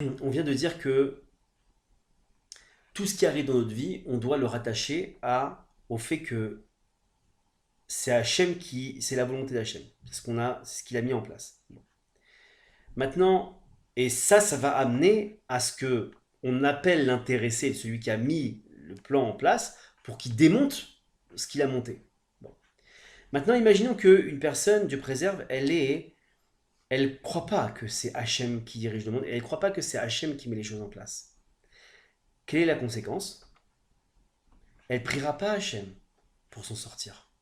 On vient de dire que tout ce qui arrive dans notre vie, on doit le rattacher au fait que c'est la volonté d'Hachem. C'est ce qu'il a mis en place. Maintenant, et ça va amener à ce que on appelle l'intéressé, celui qui a mis le plan en place, pour qu'il démonte ce qu'il a monté. Bon. Maintenant, imaginons qu'une personne, Dieu préserve, elle croit pas que c'est Hachem qui dirige le monde, et elle croit pas que c'est Hachem qui met les choses en place. Quelle est la conséquence? Elle priera pas Hachem pour s'en sortir,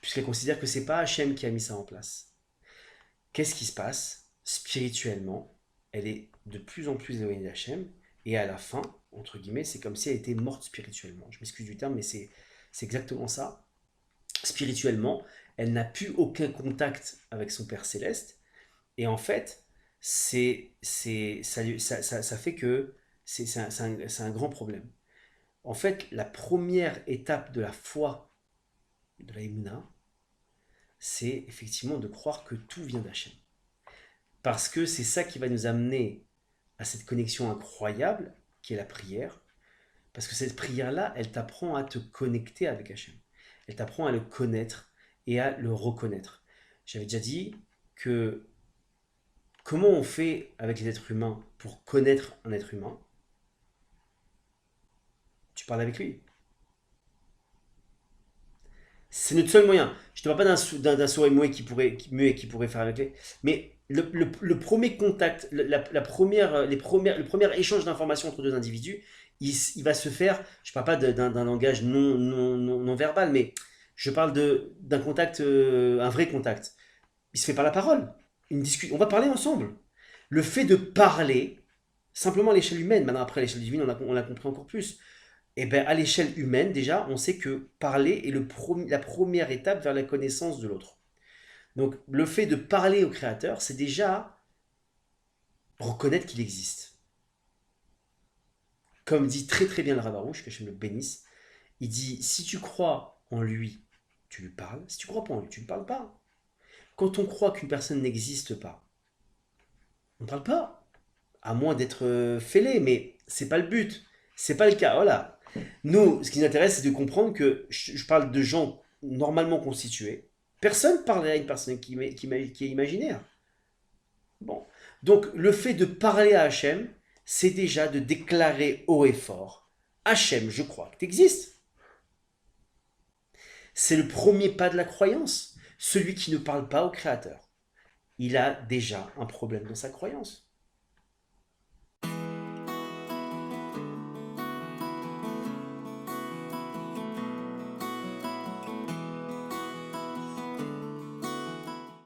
puisqu'elle considère que c'est pas Hachem qui a mis ça en place. Qu'est-ce qui se passe? Spirituellement, elle est de plus en plus éloignée d'Hachem, et à la fin, entre guillemets, c'est comme si elle était morte spirituellement. Je m'excuse du terme, mais c'est exactement ça. Spirituellement, elle n'a plus aucun contact avec son Père Céleste, et en fait, ça fait que c'est un grand problème. En fait, la première étape de la foi, de la Emouna, c'est effectivement de croire que tout vient d'Hachem. Parce que c'est ça qui va nous amener à cette connexion incroyable qui est la prière. Parce que cette prière-là, elle t'apprend à te connecter avec Hachem. Elle t'apprend à le connaître et à le reconnaître. J'avais déjà dit que comment on fait avec les êtres humains pour connaître un être humain? Tu parles avec lui. C'est notre seul moyen. Je ne te parle pas d'un sourire muet qui pourrait faire avec lui. Mais le premier contact, la première, le premier échange d'informations entre deux individus, il va se faire, je ne parle pas d'un langage non verbal, mais je parle d'un contact, un vrai contact. Il se fait par la parole. On va parler ensemble. Le fait de parler, simplement à l'échelle humaine, maintenant après à l'échelle divine, on l'a compris encore plus. Et bien, à l'échelle humaine, déjà, on sait que parler est la première étape vers la connaissance de l'autre. Donc, le fait de parler au Créateur, c'est déjà reconnaître qu'il existe. Comme dit très très bien le Ravarouche, que je me bénisse, il dit si tu crois en lui, tu lui parles. Si tu crois pas en lui, tu ne lui parles pas. Quand on croit qu'une personne n'existe pas, on ne parle pas. À moins d'être fêlé, mais c'est pas le but. C'est pas le cas. Voilà. Nous, ce qui nous intéresse, c'est de comprendre que je parle de gens normalement constitués. Personne parle à une personne qui est imaginaire. Bon. Donc, le fait de parler à Hachem, c'est déjà de déclarer haut et fort Hachem, je crois que tu existes. C'est le premier pas de la croyance. Celui qui ne parle pas au Créateur, il a déjà un problème dans sa croyance.